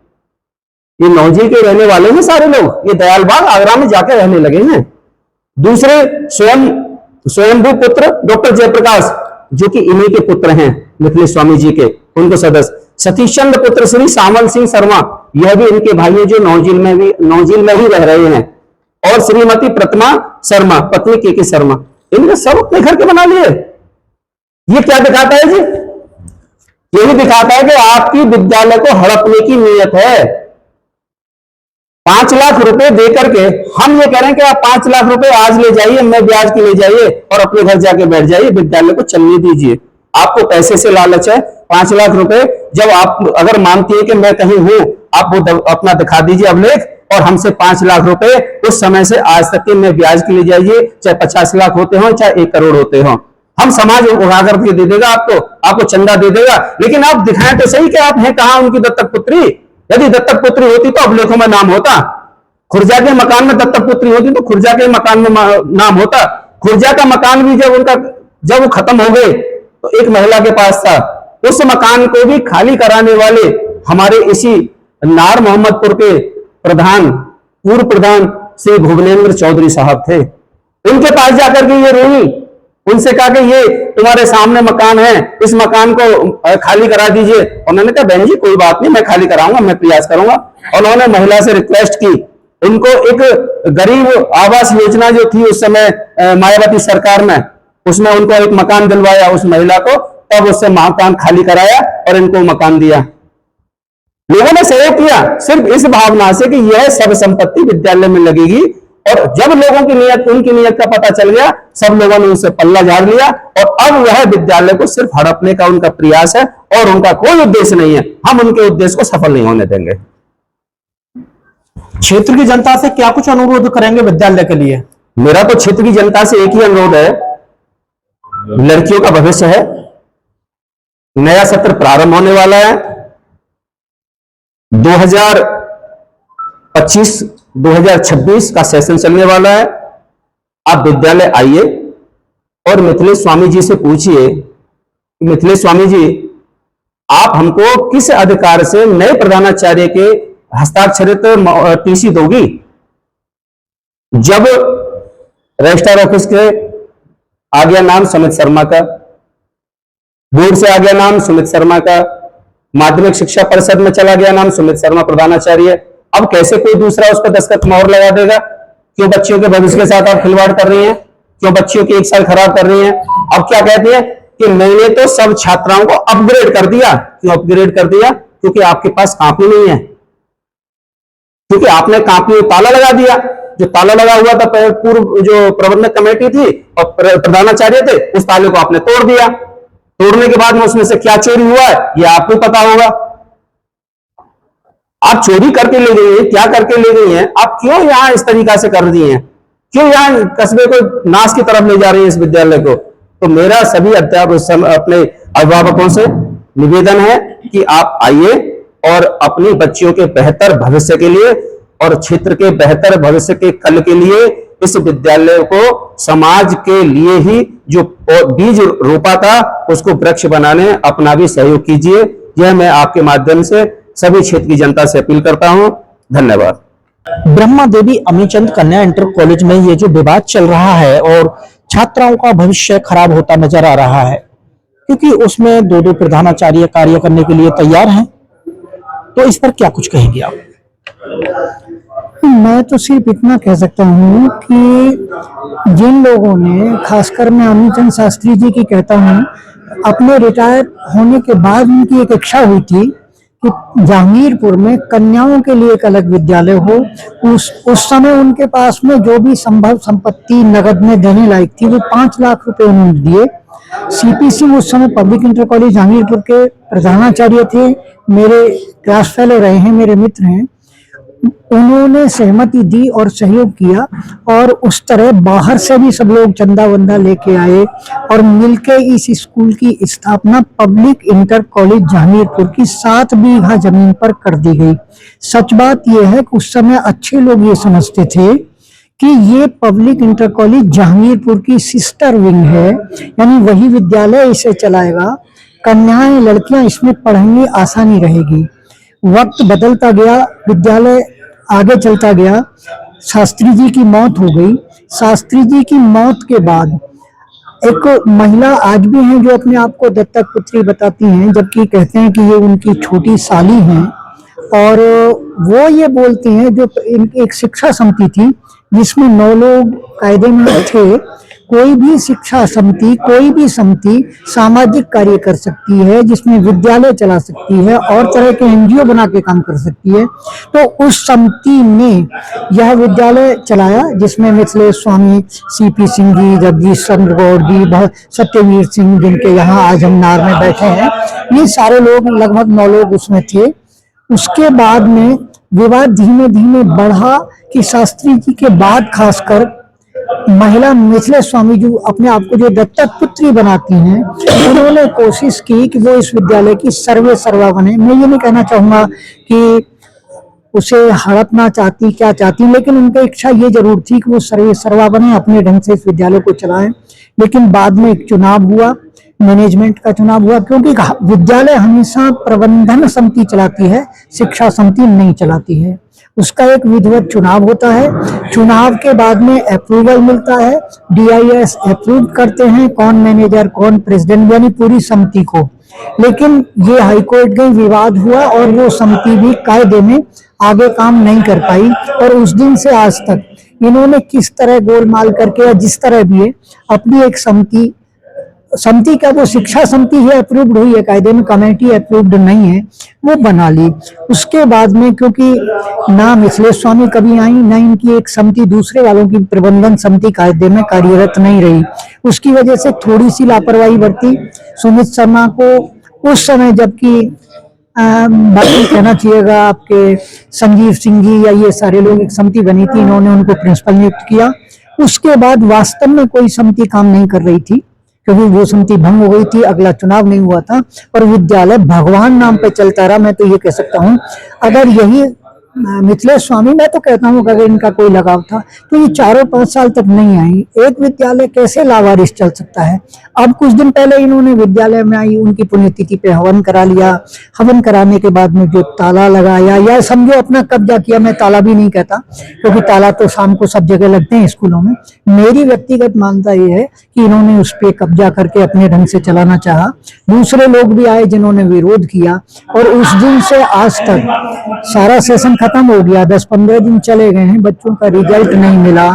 ये नौजी के रहने वाले हैं सारे लोग, ये दयालबाग आगरा में जाकर रहने लगे हैं। दूसरे स्वयंभू पुत्र डॉक्टर जयप्रकाश जो कि इन्हीं के पुत्र हैं मिथिलेश स्वामी जी के, उनको सदस्य। सतीश चंद्र पुत्र श्री सामल सिंह शर्मा, यह भी इनके भाई हैं जो नौजील में ही रह रहे हैं। और श्रीमती प्रतिमा शर्मा पत्नी के शर्मा, इनने सब अपने घर के बना लिए। ये क्या दिखाता है जी? यही दिखाता है कि आपकी विद्यालय को हड़पने की नीयत है। 5 लाख रुपए देकर के हम ये कह रहे हैं कि आप 5 लाख रुपए आज ले जाइए, मैं ब्याज की ले जाइए और अपने घर जाके बैठ जाइए, विद्यालय को चलने दीजिए। आपको पैसे से लालच है। 5 लाख रुपए जब आप अगर मानती है कि मैं कहीं हूं, आप वो अपना दिखा दीजिए अभिलेख, और हमसे 5 लाख रुपए उस समय से आज तक के मैं ब्याज के लिए जाइए, चाहे 50 लाख होते हो चाहे 1 करोड़ होते हो, हम समाज उड़ा करके दे देगा, आपको चंदा दे देगा। लेकिन आप दिखाएं तो सही कि आप हैं कहां उनकी दत्तक पुत्री। यदि दत्तक पुत्री होती तो अभिलेखों में नाम होता। खुर्जा के मकान में दत्तक पुत्री होती तो खुर्जा के मकान में नाम होता। खुर्जा का मकान भी जब वो खत्म हो गए तो एक महिला के पास था, उस मकान को भी खाली कराने वाले हमारे इसी नार मोहम्मदपुर के पूर्व प्रधान श्री भुवनेंद्र चौधरी साहब थे। उनके पास जाकर के ये रोई, उनसे कहा कि ये तुम्हारे सामने मकान है, इस मकान को खाली करा दीजिए। उन्होंने कहा बहन जी कोई बात नहीं, मैं खाली कराऊंगा, मैं प्रयास करूंगा। उन्होंने महिला से रिक्वेस्ट की, उनको एक गरीब आवास योजना जो थी उस समय मायावती सरकार में, उसमें उनको एक मकान दिलवाया उस महिला को, तब उससे मकान खाली कराया और इनको मकान दिया। लोगों ने सहयोग किया सिर्फ इस भावना से कि यह सब संपत्ति विद्यालय में लगेगी। और जब लोगों की नीयत, उनकी नीयत का पता चल गया, सब लोगों ने उनसे पल्ला झाड़ लिया और अब वह विद्यालय को सिर्फ हड़पने का उनका प्रयास है और उनका कोई उद्देश्य नहीं है। हम उनके उद्देश्य को सफल नहीं होने देंगे। क्षेत्र की जनता से क्या कुछ अनुरोध करेंगे विद्यालय के लिए? मेरा तो क्षेत्र की जनता से एक ही अनुरोध है, लड़कियों का भविष्य है, नया सत्र प्रारंभ होने वाला है। 2025-2026 का सेशन चलने वाला है। आप विद्यालय आइए और मिथिलेश स्वामी जी से पूछिए, मिथिलेश स्वामी जी आप हमको किस अधिकार से नए प्रधानाचार्य के हस्ताक्षरित टीसी दोगी? जब रजिस्ट्रार ऑफिस के आ गया नाम सुमित शर्मा का, बोर्ड से आ गया नाम सुमित शर्मा का, माध्यमिक शिक्षा परिषद में चला गया नाम सुमित शर्मा प्रधानाचार्य, अब कैसे कोई दूसरा उस पर दस्तखत मोहर लगा देगा? क्यों बच्चियों के भविष्य के साथ आप खिलवाड़ कर रही हैं? क्यों बच्चियों की 1 साल खराब कर रही हैं? अब क्या कहती है कि मैंने तो सब छात्राओं को अपग्रेड कर दिया। क्यों अपग्रेड कर दिया? क्योंकि आपके पास कॉपी नहीं है, क्योंकि आपने कॉपी में ताला लगा दिया। जो ताला लगा हुआ था पूर्व जो प्रबंधक कमेटी थी और प्रधानाचार्य थे, उस ताले को आपने तोड़ दिया। तोड़ने के बाद में उसमें से क्या चोरी हुआ है ये आपको पता होगा। आप चोरी करके ले गई हैं, क्या करके ले गई हैं? आप क्यों यहां इस तरीका से कर रही हैं? क्यों यहां कस्बे को नाश की तरफ ले जा रही है इस विद्यालय को? तो मेरा सभी अध्यापक अपने अभिभावकों से निवेदन है कि आप आइए और अपनी बच्चियों के बेहतर भविष्य के लिए और क्षेत्र के बेहतर भविष्य के कल के लिए इस विद्यालय को समाज के लिए ही जो बीज रोपा था उसको वृक्ष बनाने अपना भी सहयोग कीजिए। यह मैं आपके माध्यम से सभी क्षेत्र की जनता से अपील करता हूं। धन्यवाद। ब्रह्मा देवी अमीचंद कन्या इंटर कॉलेज में ये जो विवाद चल रहा है और छात्राओं का भविष्य खराब होता नजर आ रहा है, क्योंकि उसमें 2 प्रधानाचार्य कार्य करने के लिए तैयार हैं, तो इस पर क्या कुछ कहेंगे आप? मैं तो सिर्फ इतना कह सकता हूँ कि जिन लोगों ने, खासकर मैं अमीचंद शास्त्री जी की कहता हूँ, अपने रिटायर होने के बाद उनकी एक इच्छा हुई थी कि जहांगीरपुर में कन्याओं के लिए एक अलग विद्यालय हो। उस समय उनके पास में जो भी संभव संपत्ति नगद में देने लायक थी वो 5 लाख रुपए उन्होंने दिए सीपी सिंह उस समय पब्लिक इंटर कॉलेज जहांगीरपुर के प्रधानाचार्य थे, मेरे क्लास फेलो रहे हैं, मेरे मित्र हैं। उन्होंने सहमति दी और सहयोग किया और उस तरह बाहर से भी सब लोग चंदा वंदा लेके आए और मिलके इस स्कूल की स्थापना पब्लिक इंटर कॉलेज जहांगीरपुर की 7 बीघा जमीन पर कर दी गई। सच बात यह है कि उस समय अच्छे लोग ये समझते थे कि ये पब्लिक इंटर कॉलेज जहांगीरपुर की सिस्टर विंग है, यानी वही विद्यालय इसे चलाएगा, कन्याएं लड़कियां इसमें पढ़ेंगी, आसानी रहेगी। वक्त बदलता गया, विद्यालय आगे चलता गया, शास्त्री जी की मौत हो गई। शास्त्री जी की मौत के बाद एक महिला आज भी हैं जो अपने आप को दत्तक पुत्री बताती हैं, जबकि कहते हैं कि ये उनकी छोटी साली हैं, और वो ये बोलती हैं, जो एक शिक्षा समिति थी जिसमें 9 लोग कायदे में थे, कोई भी शिक्षा समिति, कोई भी समिति सामाजिक कार्य कर सकती है, जिसमें विद्यालय चला सकती है और तरह के एनजीओ बना के काम कर सकती है। तो उस समिति ने यह विद्यालय चलाया, जिसमें मिथिलेश स्वामी, सीपी सिंह जी, जगदीश चंद्र गौड़ जी, सत्यवीर सिंह, जिनके यहाँ आज हम नार में बैठे हैं, ये सारे लोग, लगभग 9 लोग उसमें थे। उसके बाद में विवाद धीमे धीमे बढ़ा कि शास्त्री जी के बाद खासकर महिला मिथिलेश स्वामी जो अपने आप को जो दत्तक पुत्री बनाती हैं, उन्होंने कोशिश की कि वो इस विद्यालय की सर्वे सर्वा बने। मैं ये नहीं कहना चाहूंगा कि उसे हड़पना चाहती, क्या चाहती, लेकिन उनकी इच्छा ये जरूर थी कि वो सर्वे सर्वा बने, अपने ढंग से इस विद्यालय को चलाएं। लेकिन बाद में एक चुनाव हुआ, मैनेजमेंट का चुनाव हुआ, क्योंकि विद्यालय हमेशा प्रबंधन समिति चलाती है, शिक्षा समिति नहीं चलाती है। उसका एक विधिवत चुनाव होता है, चुनाव के बाद में अप्रूवल मिलता है, DIS अप्रूव करते हैं कौन मैनेजर, कौन प्रेसिडेंट, यानी पूरी समिति को। लेकिन ये हाईकोर्ट गई, विवाद हुआ और वो समिति भी कायदे में आगे काम नहीं कर पाई। और उस दिन से आज तक इन्होंने किस तरह गोलमाल करके, या जिस तरह भी है, अपनी एक समिति का, वो शिक्षा समिति है, अप्रूव्ड हुई है कायदे में, कमेटी अप्रूव्ड नहीं है, वो बना ली। उसके बाद में क्योंकि ना मिथिलेश स्वामी कभी आई, ना इनकी एक समिति दूसरे वालों की प्रबंधन समिति कायदे में कार्यरत नहीं रही, उसकी वजह से थोड़ी सी लापरवाही बरती। सुमित शर्मा को उस समय, जबकि बाकी कहना चाहिएगा आपके संजीव सिंह जी या ये सारे लोग, एक समिति बनी थी, इन्होंने उनको प्रिंसिपल नियुक्त किया। उसके बाद वास्तव में कोई समिति काम नहीं कर रही थी, क्योंकि वो समिति भंग हो गई थी, अगला चुनाव नहीं हुआ था, और विद्यालय भगवान नाम पे चलता रहा। मैं तो ये कह सकता हूँ, अगर यही मिथिलेश स्वामी, मैं तो कहता हूँ कि अगर इनका कोई लगाव था तो ये 4-5 साल तक नहीं आई। एक विद्यालय कैसे लावारिस चल सकता है? अब कुछ दिन पहले इन्होंने विद्यालय में आई, उनकी पुण्यतिथि पे हवन करा लिया। हवन कराने के बाद में जो ताला लगाया, या समझो अपना कब्जा किया, मैं ताला भी नहीं कहता क्योंकि ताला तो शाम को सब जगह लगते हैं स्कूलों में। मेरी व्यक्तिगत मान्यता ये है कि इन्होंने उस पर कब्जा करके अपने ढंग से चलाना चाहा। दूसरे लोग भी आए जिन्होंने विरोध किया, और उस दिन से आज तक सारा सेशन खत्म हो गया, 10-15 दिन चले गए हैं, बच्चों का रिजल्ट नहीं मिला।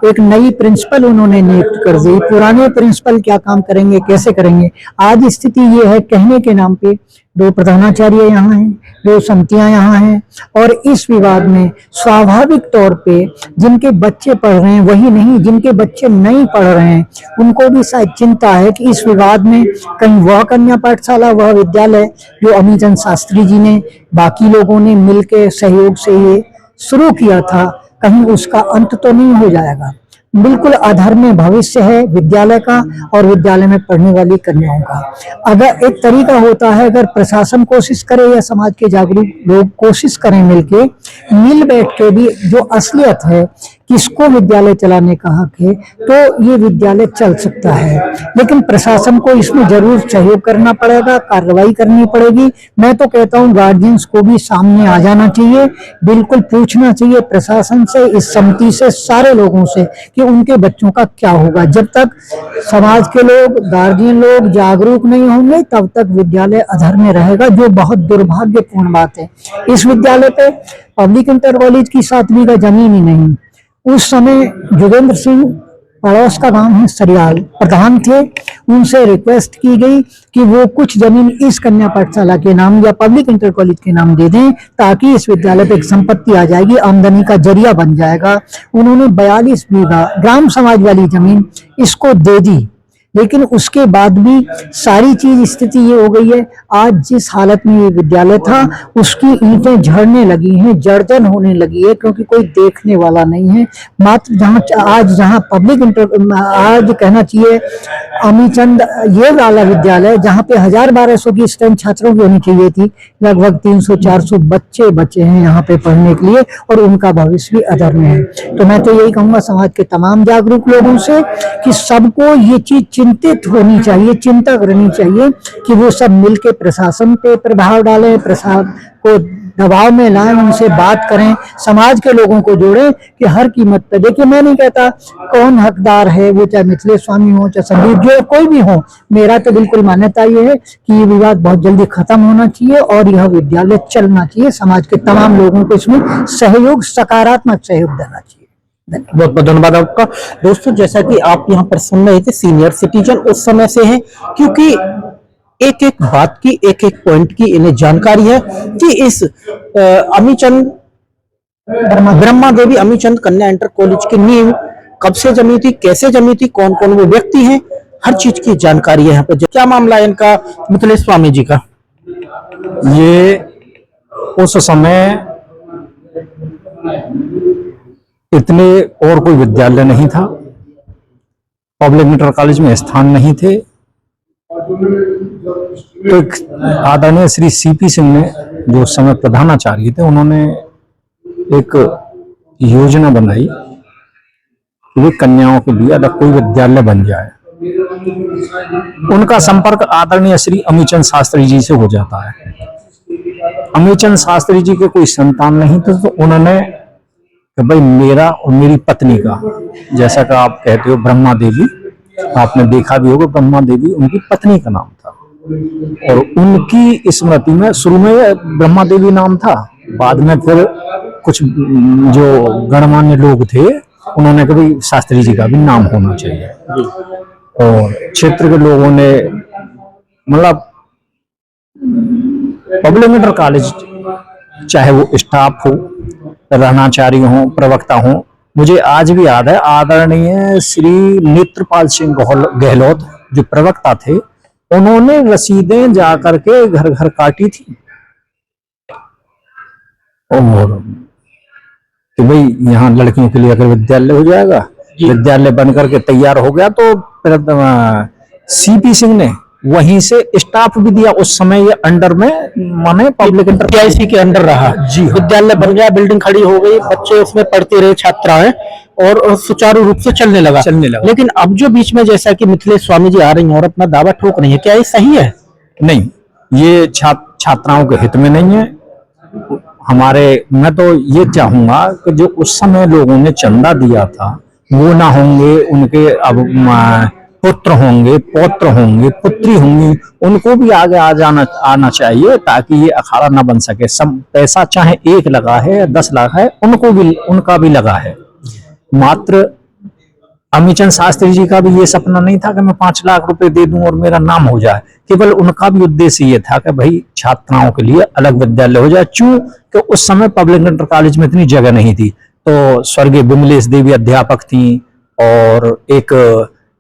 एक नई प्रिंसिपल उन्होंने नियुक्त कर दी, पुराने प्रिंसिपल क्या काम करेंगे, कैसे करेंगे? आज स्थिति ये है, कहने के नाम पे 2 प्रधानाचार्य यहाँ हैं, 2 समितियां यहाँ हैं, और इस विवाद में स्वाभाविक तौर पे जिनके बच्चे पढ़ रहे हैं वही नहीं, जिनके बच्चे नहीं पढ़ रहे हैं उनको भी शायद चिंता है कि इस विवाद में कहीं वह कन्या पाठशाला, वह विद्यालय जो अमीचंद शास्त्री जी ने, बाकी लोगों ने मिलकर सहयोग से ये शुरू किया था, कहीं उसका अंत तो नहीं हो जाएगा। बिल्कुल अधर्म भविष्य है विद्यालय का और विद्यालय में पढ़ने वाली कन्याओं का। अगर एक तरीका होता है, अगर प्रशासन कोशिश करे या समाज के जागरूक लोग कोशिश करें, मिल बैठ के भी जो असलियत है, किसको विद्यालय चलाने का हक है, तो ये विद्यालय चल सकता है। लेकिन प्रशासन को इसमें जरूर सहयोग करना पड़ेगा, कार्रवाई करनी पड़ेगी। मैं तो कहता हूँ गार्जियंस को भी सामने आ जाना चाहिए, बिल्कुल पूछना चाहिए प्रशासन से, इस समिति से, सारे लोगों से कि उनके बच्चों का क्या होगा। जब तक समाज के लोग, गार्जियन लोग जागरूक नहीं होंगे, तब तक विद्यालय अधर में रहेगा, जो बहुत दुर्भाग्यपूर्ण बात है। इस विद्यालय पे पब्लिक इंटर कॉलेज की 7 बीघा जमीन ही नहीं। उस समय जोगेंद्र सिंह, पड़ोस का गांव है सरियाल, प्रधान थे, उनसे रिक्वेस्ट की गई कि वो कुछ जमीन इस कन्या पाठशाला के नाम या पब्लिक इंटर कॉलेज के नाम दे दें, ताकि इस विद्यालय पे एक संपत्ति आ जाएगी, आमदनी का जरिया बन जाएगा। उन्होंने 42 बीघा ग्राम समाज वाली जमीन इसको दे दी, लेकिन उसके बाद भी सारी चीज स्थिति ये हो गई है, आज जिस हालत में ये विद्यालय था उसकी ईंटें झड़ने लगी हैं, जर्जर होने लगी है, क्योंकि कोई देखने वाला नहीं है। मात्र जहाँ पब्लिक आज कहना चाहिए अमीचंद ये वाला विद्यालय जहाँ पे 1000-1200 की स्ट्रेंथ छात्रों की होनी चाहिए थी, लगभग 300-400 बच्चे बचे हैं यहाँ पे पढ़ने के लिए, और उनका भविष्य भी अधर में है। तो मैं तो यही कहूंगा समाज के तमाम जागरूक लोगों से कि सबको ये चीज चिंतित होनी चाहिए, चिंता करनी चाहिए कि वो सब मिलके प्रशासन पे प्रभाव डालें, प्रशासन को दबाव में लाएं, उनसे बात करें, समाज के लोगों को जोड़ें कि हर कीमत पर। देखिए, मैं नहीं कहता कौन हकदार है, वो चाहे मिथिलेश स्वामी हो, चाहे संदीप जो कोई भी हो, मेरा तो बिल्कुल मान्यता ये है कि ये विवाद बहुत जल्दी खत्म होना चाहिए और यह विद्यालय चलना चाहिए। समाज के तमाम लोगों को इसमें सहयोग, सकारात्मक सहयोग देना चाहिए। बहुत बहुत धन्यवाद आपका। दोस्तों, जैसा कि आप यहाँ पर सुन रहे थे, सीनियर सिटीजन उस समय से हैं, क्योंकि एक एक बात की, एक एक पॉइंट की इन्हें जानकारी है कि इस अमीचंद ब्रह्मा देवी अमीचंद कन्या इंटर कॉलेज की नींव कब से जमी थी, कैसे जमी थी, कौन कौन वो व्यक्ति हैं, हर चीज की जानकारी है यहाँ पे। क्या मामला है इनका, मिथिलेश स्वामी जी का? ये उस समय इतने और कोई विद्यालय नहीं था, पब्लिक इंटर कॉलेज में स्थान नहीं थे, तो एक आदरणीय श्री सीपी सिंह ने, जो उस समय प्रधानाचार्य थे, उन्होंने एक योजना बनाई कि वे कन्याओं के लिए अलग कोई विद्यालय बन जाए। उनका संपर्क आदरणीय श्री अमीचंद शास्त्री जी से हो जाता है। अमीचंद शास्त्री जी के कोई संतान नहीं थे, तो उन्होंने कि भाई मेरा और मेरी पत्नी का, जैसा कि आप कहते हो ब्रह्मा देवी, आपने देखा भी होगा, ब्रह्मा देवी उनकी पत्नी का नाम था, और उनकी स्मृति में शुरू में ब्रह्मा देवी नाम था, बाद में फिर कुछ जो गणमान्य लोग थे उन्होंने कहा भाई शास्त्री जी का भी नाम होना चाहिए, और क्षेत्र के लोगों ने, मतलब पब्लिक इंटर कॉलेज चाहे वो स्टाफ हो, प्रधानाचार्य हो, प्रवक्ता हो, मुझे आज भी याद है आदरणीय श्री नेत्रपाल सिंह गहलोत जो प्रवक्ता थे, उन्होंने रसीदें जाकर के घर घर काटी थी, और कि भाई यहाँ लड़कियों के लिए अगर विद्यालय हो जाएगा, विद्यालय बन करके तैयार हो गया, तो सीपी सिंह ने वहीं से स्टाफ भी दिया। उस समय ये अंडर में, माने पब्लिक इंटर PIC के अंडर रहा जी। विद्यालय बन गया, बिल्डिंग खड़ी हो गई, बच्चे उसमें पढ़ते रहे, छात्राएं, और सुचारू रूप से चलने लगा। लेकिन अब जो बीच में, जैसा कि मिथिलेश स्वामी जी आ रही हैं और अपना दावा ठोक रही है, क्या ये सही है? नहीं, ये छात्राओं के हित में नहीं है। मैं तो ये चाहूंगा कि जो उस समय लोगों ने चंदा दिया था वो ना होंगे, उनके अब पुत्र होंगे, पौत्र होंगे, पुत्री होंगी, उनको भी आगे आना चाहिए, ताकि ये अखाड़ा ना बन सके। सब पैसा चाहे 1 लगा है या 10 लाख है, उनका भी लगा है। मात्र अमीचंद शास्त्री जी का भी ये सपना नहीं था कि मैं 5 लाख रुपए दे दूं और मेरा नाम हो जाए, केवल उनका भी उद्देश्य ये था कि भाई छात्राओं के लिए अलग विद्यालय हो जाए। चूंकि उस समय पब्लिक इंटर कॉलेज में इतनी जगह नहीं थी, तो स्वर्गीय विमलेश देवी अध्यापक थी, और एक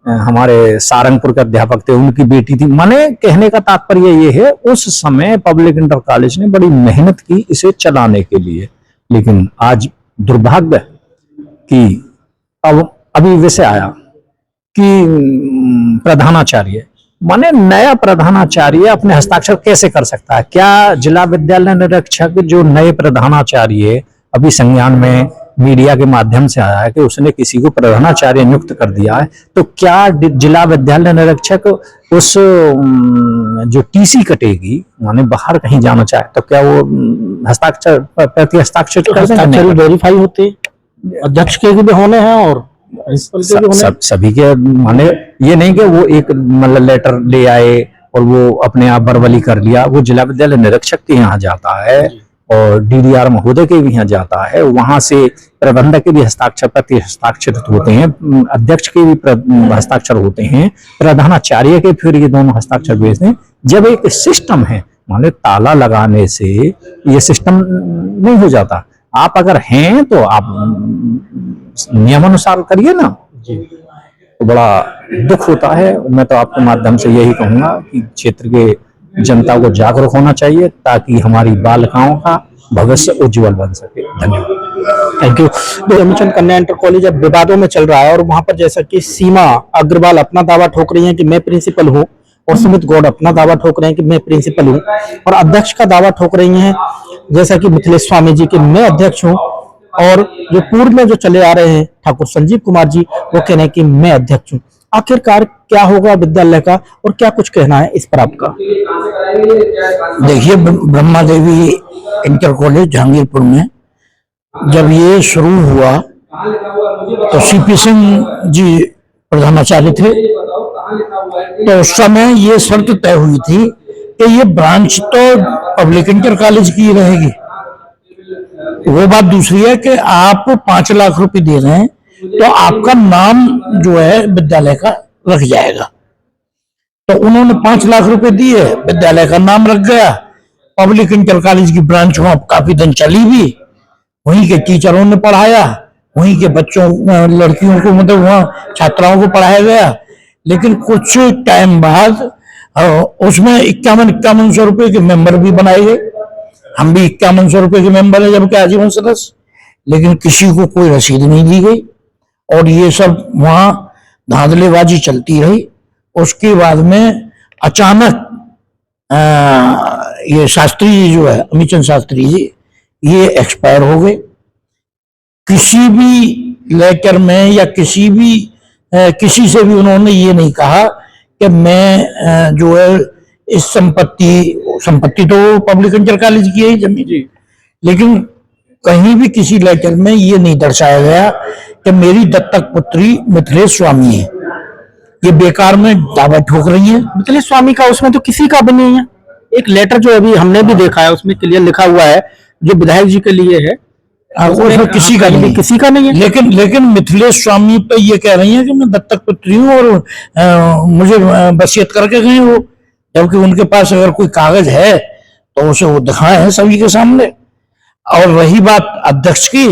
हमारे सारंगपुर के अध्यापक थे, उनकी बेटी थी। माने कहने का तात्पर्य ये है, उस समय पब्लिक इंटर कॉलेज ने बड़ी मेहनत की इसे चलाने के लिए। लेकिन आज दुर्भाग्य कि अभी विषय आया कि प्रधानाचार्य, माने नया प्रधानाचार्य अपने हस्ताक्षर कैसे कर सकता है? क्या जिला विद्यालय निरीक्षक जो नए प्रधानाचार्य अभी संज्ञान में मीडिया के माध्यम से आया है कि उसने किसी को प्रधानाचार्य नियुक्त कर दिया है, तो क्या जिला विद्यालय निरीक्षक उस जो टीसी कटेगी, माने बाहर कहीं जाना चाहे, तो क्या वो हस्ताक्षर प्रति हस्ताक्षर वेरीफाई होते, अध्यक्ष के भी होने हैं और सभी के, माने ये नहीं कि वो एक मतलब लेटर ले आए और वो अपने आप बरबली कर लिया। वो जिला विद्यालय निरीक्षक के यहाँ जाता है और DDR महोदय के भी यहाँ जाता है, वहां से प्रबंधक के भी हस्ताक्षर प्रति हस्ताक्षरित होते हैं, अध्यक्ष के भी हस्ताक्षर होते हैं, प्रधानाचार्य के फिर ये दोनों हस्ताक्षर भेजते हैं। जब एक सिस्टम है, माने ताला लगाने से ये सिस्टम नहीं हो जाता। आप अगर हैं तो आप नियमानुसार करिए ना। तो बड़ा दुख होता है। मैं तो आपके माध्यम से यही कहूंगा कि क्षेत्र के जनता को जागरूक होना चाहिए ताकि हमारी बालिकाओं का भविष्य उज्जवल बन सके। धन्यवाद। Thank you. तो अमीचंद कन्या इंटर कॉलेज अब विवादों में चल रहा है और वहां पर जैसा कि सीमा अग्रवाल अपना दावा ठोक रही हैं कि मैं प्रिंसिपल हूं और सुमित गौड़ अपना दावा ठोक रहे हैं कि मैं प्रिंसिपल हूं, और अध्यक्ष का दावा ठोक रही हैं जैसा कि मिथिलेश स्वामी जी कि मैं अध्यक्ष हूं, और जो पूर्व में जो चले आ रहे हैं ठाकुर संजीव कुमार जी वो कह रहे हैं कि मैं अध्यक्ष हूं। आखिरकार क्या होगा विद्यालय का और क्या कुछ कहना है इस पर आपका? देखिए, ब्रह्मा देवी इंटर कॉलेज जहांगीरपुर में जब ये शुरू हुआ तो सीपी सिंह जी प्रधानाचार्य थे, तो उस समय ये शर्त तय हुई थी कि ये ब्रांच तो पब्लिक इंटर कॉलेज की रहेगी। वो बात दूसरी है कि आप 5 लाख रुपए दे रहे हैं तो आपका नाम जो है विद्यालय का रख जाएगा। तो उन्होंने 5 लाख रुपए दिए, विद्यालय का नाम रख गया। पब्लिक इंटर कॉलेज की ब्रांच वहां काफी दिन चली भी, वहीं के टीचरों ने पढ़ाया, वहीं के बच्चों लड़कियों को मतलब वहां छात्राओं को पढ़ाया गया। लेकिन कुछ टाइम बाद उसमें 5100 रुपए के मेंबर भी बनाए गए। हम भी 5100 रुपए के मेंबर है जबकि आजीवन सदस्य, लेकिन किसी को कोई रसीद नहीं दी गई और ये सब वहां धांधलेबाजी चलती रही। उसके बाद में अचानक ये शास्त्री जी जो है अमीचंद शास्त्री जी ये एक्सपायर हो गए। किसी भी लेटर में या किसी से भी उन्होंने ये नहीं कहा कि मैं जो है इस संपत्ति तो पब्लिक इंटर कॉलेज की है जमीन जी, लेकिन कहीं भी किसी लेटर में ये नहीं दर्शाया गया कि मेरी दत्तक पुत्री मिथिलेश स्वामी है। ये बेकार में दावा ठोक रही है। मिथिलेश स्वामी का उसमें तो किसी का भी नहीं है। एक लेटर जो अभी हमने भी देखा है उसमें क्लियर लिखा हुआ है जो विधायक जी के लिए है, उसमें किसी का नहीं है। लेकिन मिथिलेश स्वामी पे ये कह रही है कि मैं दत्तक पुत्री हूँ और मुझे वसीयत करके गए वो, जबकि उनके पास अगर कोई कागज है तो उसे वो दिखाए हैं सभी के सामने। और रही बात अध्यक्ष की,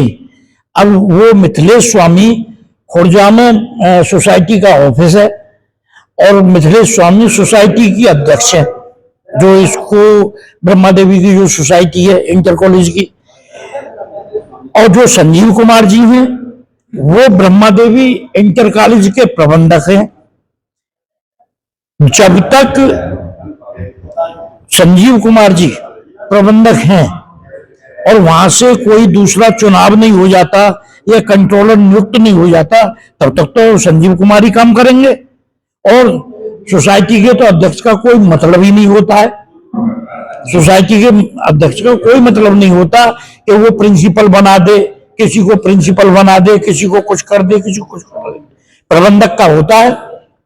अब वो मिथिलेश स्वामी खुर्जा में सोसाइटी का ऑफिस है और मिथिलेश स्वामी सोसाइटी की अध्यक्ष है, जो इसको ब्रह्मा देवी की जो सोसाइटी है इंटर कॉलेज की। और जो संजीव कुमार जी हैं वो ब्रह्मा देवी इंटर कॉलेज के प्रबंधक हैं। जब तक संजीव कुमार जी प्रबंधक हैं और वहां से कोई दूसरा चुनाव नहीं हो जाता या कंट्रोलर नियुक्त नहीं हो जाता, तब तक तो संजीव कुमार ही काम करेंगे और सोसाइटी के तो अध्यक्ष का कोई मतलब ही नहीं होता है। सोसाइटी के अध्यक्ष का कोई मतलब नहीं होता कि वो प्रिंसिपल बना दे, किसी को प्रिंसिपल बना दे, किसी को कुछ कर दे, किसी को कुछ कर दे। प्रबंधक का होता है।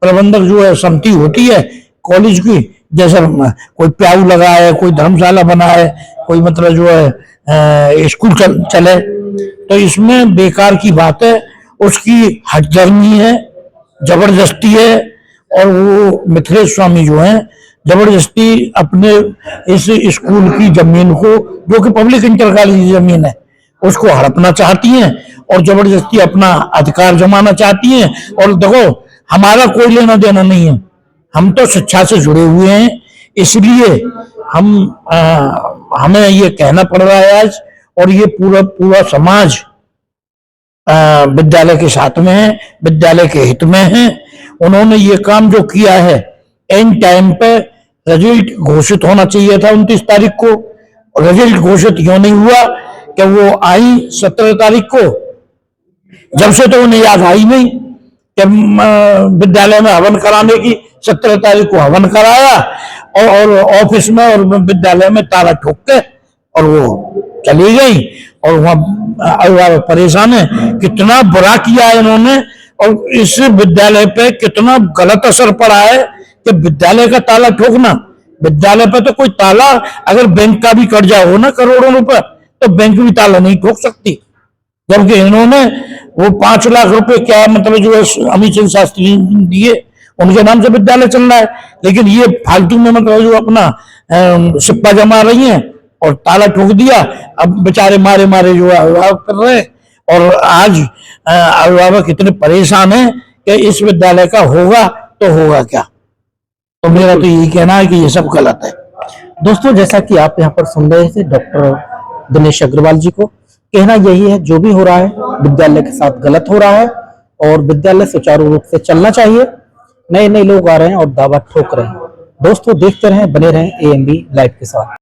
प्रबंधक जो है समिति होती है कॉलेज की, जैसे कोई प्याऊ लगाए, कोई धर्मशाला बनाए, कोई मतलब जो है स्कूल चले, तो इसमें बेकार की बात है। उसकी हठधर्मी है, जबरदस्ती है। और वो मिथिलेश स्वामी जो है जबरदस्ती अपने इस स्कूल की जमीन को, जो कि पब्लिक इंटर कॉलेज की जमीन है, उसको हड़पना चाहती हैं और जबरदस्ती अपना अधिकार जमाना चाहती हैं। और देखो, हमारा कोई लेना देना नहीं है, हम तो शिक्षा से जुड़े हुए हैं, इसलिए हमें ये कहना पड़ रहा है आज। और ये पूरा समाज विद्यालय के साथ में है, विद्यालय के हित में है। उन्होंने ये काम जो किया है, एन टाइम पे रिजल्ट घोषित होना चाहिए था 29 तारीख को। रिजल्ट घोषित क्यों नहीं हुआ कि वो आई 17 तारीख को, जब से तो उन्हें याद आई नहीं कि विद्यालय में हवन कराने की। 17 तारीख को हवन कराया और ऑफिस में और विद्यालय में ताला ठोक के और वो चली गई। और वहां परेशान है, कितना बुरा किया है इन्होंने और इस विद्यालय पे कितना गलत असर पड़ा है कि विद्यालय का ताला ठोकना। विद्यालय पे तो कोई ताला, अगर बैंक का भी कर्जा हो ना करोड़ों रुपए, तो बैंक भी ताला नहीं ठोक सकती। जबकि इन्होंने वो 5 लाख रुपए क्या मतलब जो है अमीचंद शास्त्री दिए, उनके नाम से विद्यालय चल रहा है। लेकिन ये फालतू में मतलब जो अपना सिप्पा जमा रही हैं और ताला ठोक दिया। अब बेचारे मारे जो अभिभावक कर रहे हैं। और आज अभिभावक इतने परेशान हैं कि इस विद्यालय का होगा तो होगा क्या। तो मेरा तो यही कहना है कि ये सब गलत है। दोस्तों, जैसा कि आप यहाँ पर सुन रहे थे डॉक्टर दिनेश अग्रवाल जी को, कहना यही है जो भी हो रहा है विद्यालय के साथ गलत हो रहा है और विद्यालय सुचारू रूप से चलना चाहिए। नए नए लोग आ रहे हैं और दावा ठोक रहे हैं। दोस्तों, देखते रहें, बने रहें AMB लाइव के साथ।